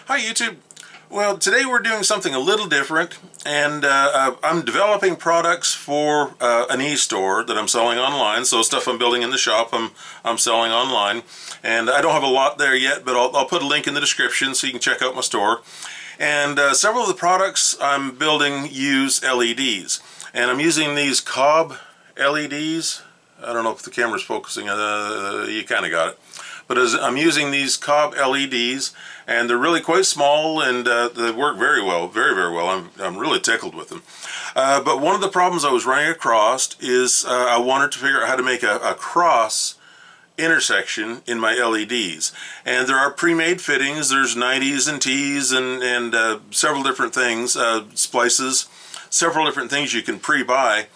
Hi YouTube. Well, today we're doing something a little different, and I'm developing products for an e-store that I'm selling online. So stuff I'm building in the shop, I'm selling online, and I don't have a lot there yet, but I'll put a link in the description so you can check out my store. And several of the products I'm building use LEDs, and I'm using these COB LEDs. I don't know if the camera's focusing. You kind of got it. But I'm using these COB LEDs, and they're really quite small, and they work very well, very well. I'm really tickled with them. But one of the problems I was running across is I wanted to figure out how to make a cross intersection in my LEDs. And there are pre-made fittings. There's 90s and T's and several different things, splices, several different things you can pre-buy,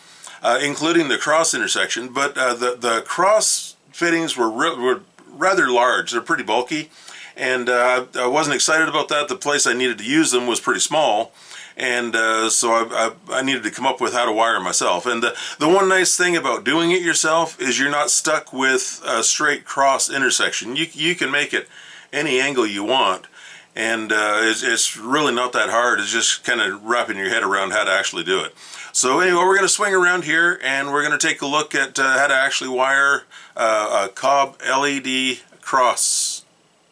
including the cross intersection. But the cross fittings were rather large. They're pretty bulky, and I wasn't excited about that. The place I needed to use them was pretty small, and so I needed to come up with how to wire myself. And the one nice thing about doing it yourself is you're not stuck with a straight cross intersection. You can make it any angle you want, and it's really not that hard. It's just kind of wrapping your head around how to actually do it. So anyway, we're going to swing around here, and we're going to take a look at how to actually wire a COB LED cross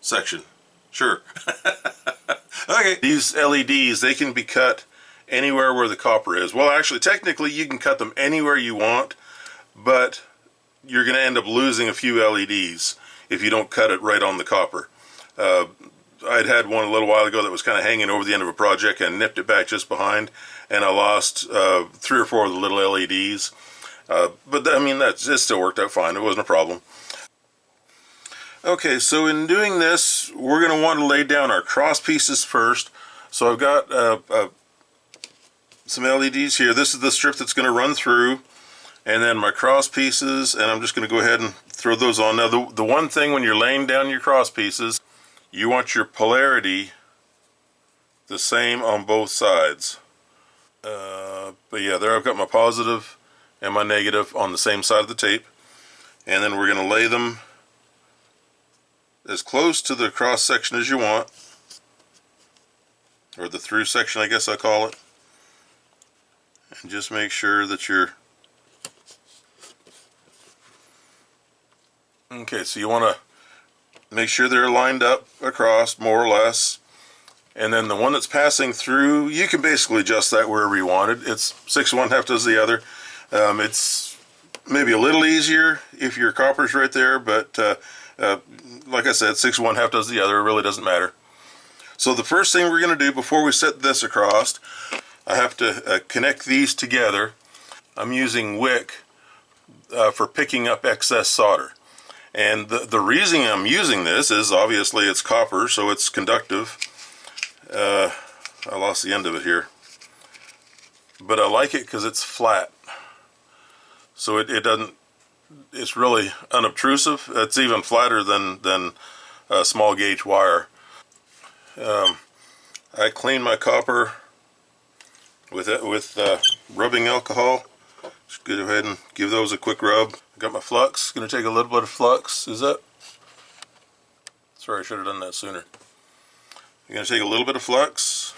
section. Sure. Okay. These LEDs, they can be cut anywhere where the copper is. Well, actually, technically, you can cut them anywhere you want, but you're going to end up losing a few LEDs if you don't cut it right on the copper. I'd had one a little while ago that was kind of hanging over the end of a project, and nipped it back just behind, and I lost 3 or 4 of the little LEDs. But I mean, it still worked out fine. It wasn't a problem. Okay, so in doing this, we're going to want to lay down our cross pieces first. So I've got some LEDs here. This is the strip that's going to run through, and then my cross pieces, and I'm just going to go ahead and throw those on. Now, the one thing when you're laying down your cross pieces, you want your polarity the same on both sides. But yeah, there I've got my positive and my negative on the same side of the tape, and then we're going to lay them as close to the cross section as you want, or the through section, I guess I call it, and just make sure that you're okay. So you want to make sure they're lined up across more or less. And then the one that's passing through, you can basically adjust that wherever you want it. It's 6 1 half does the other. It's maybe a little easier if your copper's right there, but like I said, 6 1 half does the other. It really doesn't matter. So the first thing we're going to do before we set this across, I have to connect these together. I'm using wick for picking up excess solder. And the reason I'm using this is obviously it's copper, so it's conductive. I lost the end of it here, but I like it because it's flat, so it doesn't, it's really unobtrusive. It's even flatter than a small gauge wire. I clean my copper with rubbing alcohol. Just go ahead and give those a quick rub. I got my flux. Going to take a little bit of flux. Is that? Sorry, I should have done that sooner. I'm going to take a little bit of flux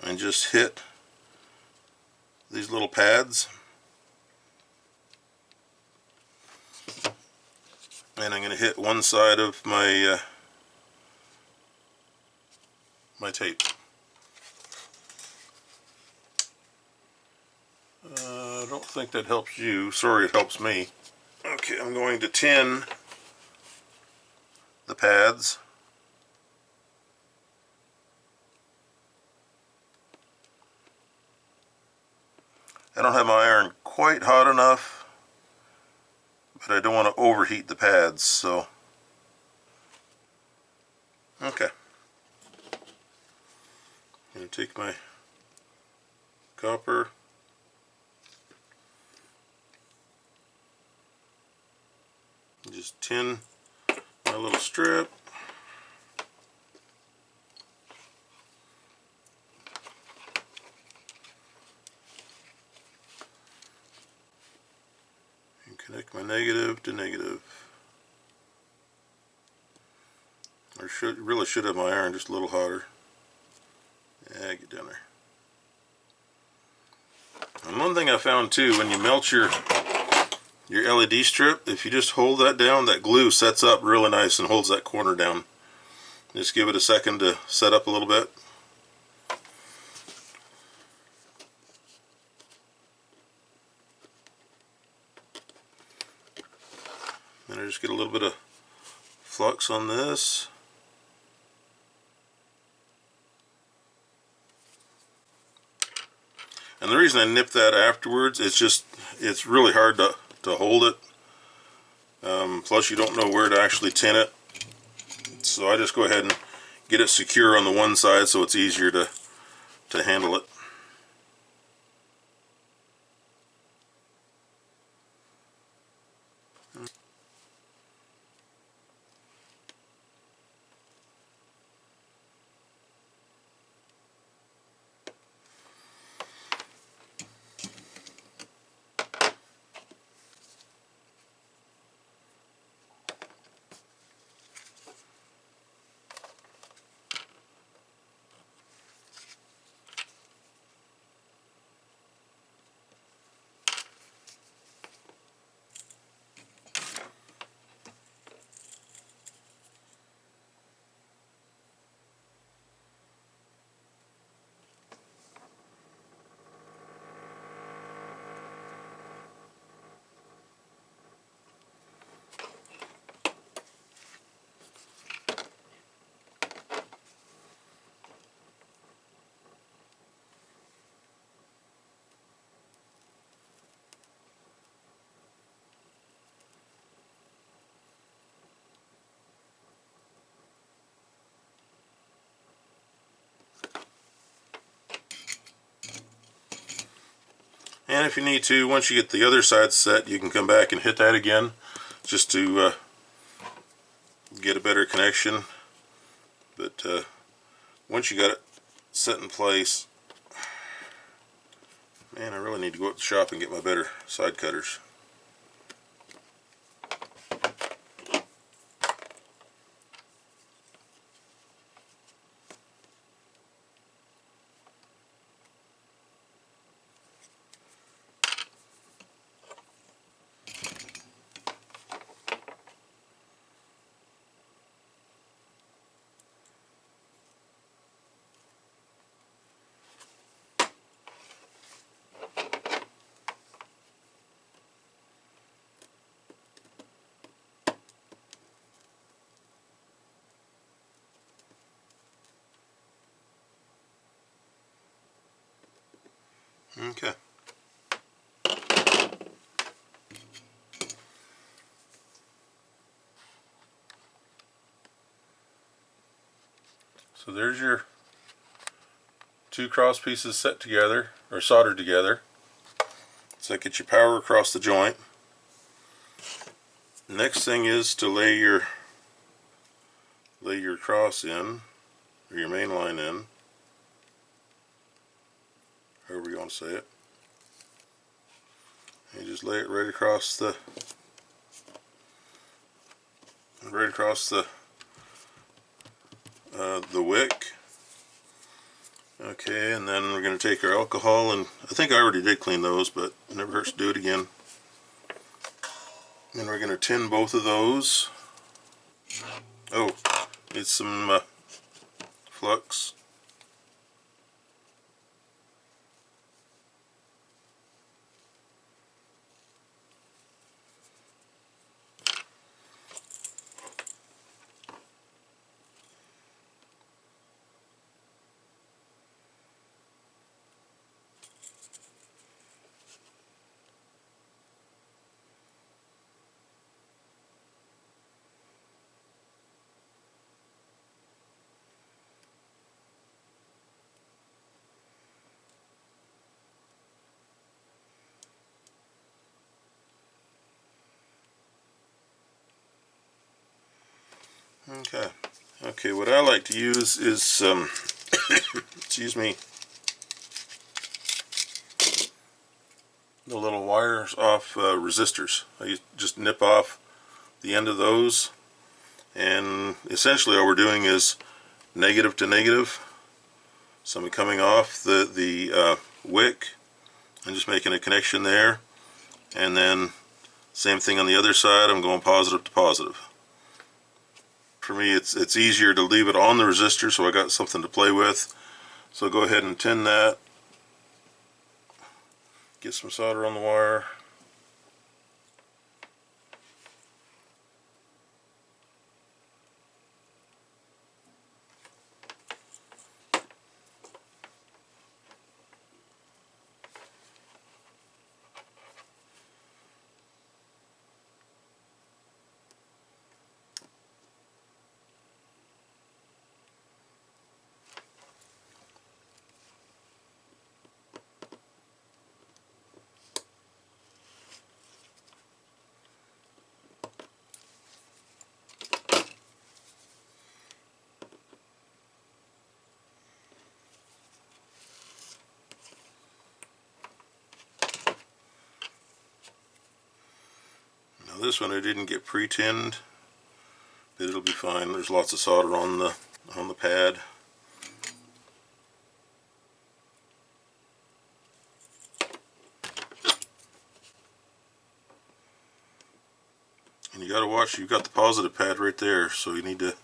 and just hit these little pads. And I'm going to hit one side of my my tape. I don't think that helps you. Sorry, it helps me. Okay, I'm going to tin the pads. I don't have my iron quite hot enough, but I don't want to overheat the pads, so okay. I'm going to take my copper, and just tin my little strip. Connect my negative to negative. I really should have my iron just a little hotter. Yeah, get down there. And one thing I found too, when you melt your LED strip, if you just hold that down, that glue sets up really nice and holds that corner down. Just give it a second to set up a little bit. And I just get a little bit of flux on this. And the reason I nip that afterwards, it's really hard to hold it. Plus you don't know where to actually tin it. So I just go ahead and get it secure on the one side so it's easier to handle it. And if you need to, once you get the other side set, you can come back and hit that again just to get a better connection. But once you got it set in place, man, I really need to go up to the shop and get my better side cutters. Okay. So there's your two cross pieces set together, or soldered together. So that gets your power across the joint. Next thing is to lay your cross in, or your main line in, however you want to say it. And you just lay it right across the wick. Okay, and then we're going to take our alcohol, and I think I already did clean those, but it never hurts to do it again. And we're going to tin both of those. Oh, need some flux. Okay, what I like to use is excuse me, the little wires off resistors. I just nip off the end of those, and essentially all we're doing is negative to negative. So I'm coming off the wick and just making a connection there, and then same thing on the other side. I'm going positive to positive. For me, it's easier to leave it on the resistor, so I got something to play with. So go ahead and tin that. Get some solder on the wire. Now this one I didn't get pre-tinned, but it'll be fine. There's lots of solder on the pad. And you gotta watch, you've got the positive pad right there, so you need to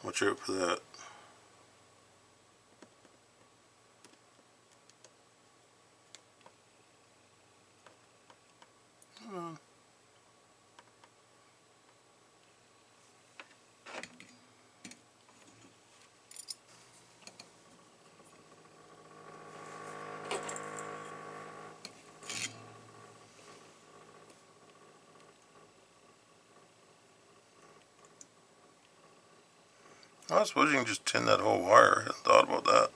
watch out for that. I suppose you can just tin that whole wire. I hadn't thought about that.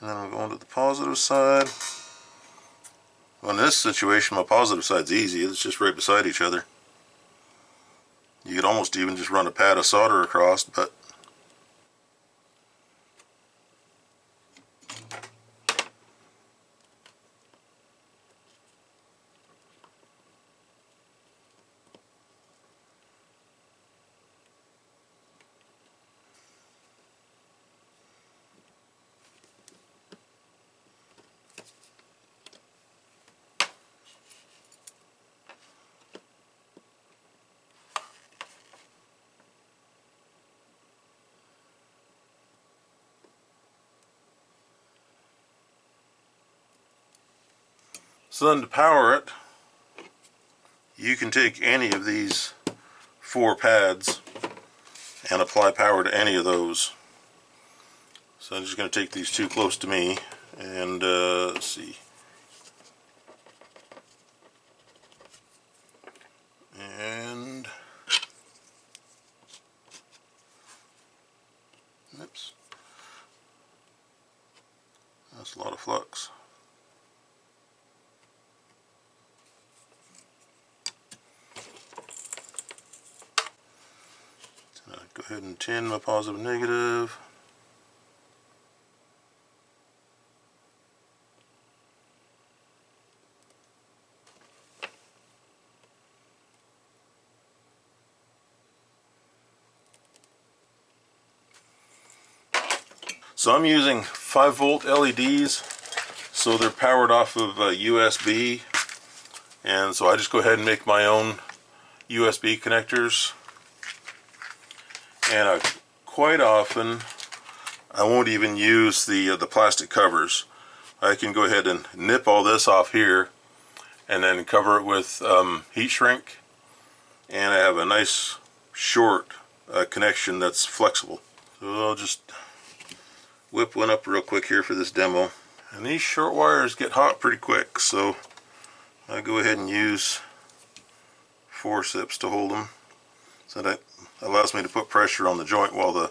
And then I'm going to the positive side. Well, in this situation, my positive side's easy. It's just right beside each other. You could almost even just run a pad of solder across, but so then to power it, you can take any of these 4 pads and apply power to any of those. So I'm just going to take these 2 close to me and let's see. And oops, that's a lot of flux. So go ahead and tin my positive and negative. So I'm using 5-volt LEDs, so they're powered off of USB, and so I just go ahead and make my own USB connectors. And quite often I won't even use the plastic covers. I can go ahead and nip all this off here and then cover it with heat shrink, and I have a nice short connection that's flexible. So I'll just whip one up real quick here for this demo. And these short wires get hot pretty quick, so I go ahead and use forceps to hold them. So that allows me to put pressure on the joint while the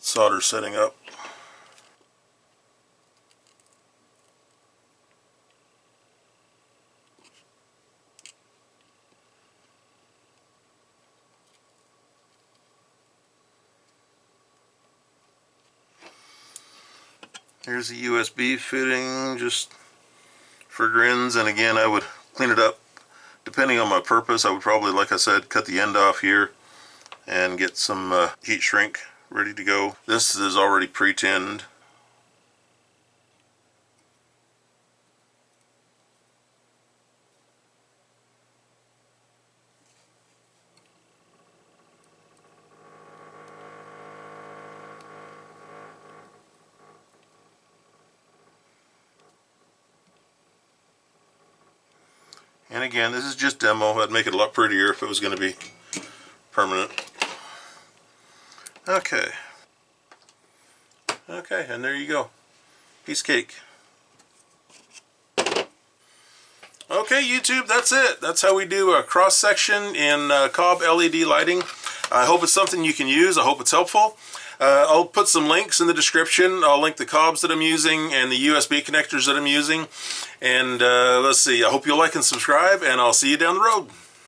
solder's setting up. Here's the USB fitting just for grins. And again, I would clean it up depending on my purpose. I would probably, like I said, cut the end off here and get some heat shrink ready to go. This is already pre-tinned. And again, this is just demo. I'd make it a lot prettier if it was going to be permanent. Okay. Okay, and there you go. Piece of cake. Okay, YouTube, that's it. That's how we do a cross-section in COB LED lighting. I hope it's something you can use. I hope it's helpful. I'll put some links in the description. I'll link the COBs that I'm using and the USB connectors that I'm using. And let's see, I hope you'll like and subscribe, and I'll see you down the road.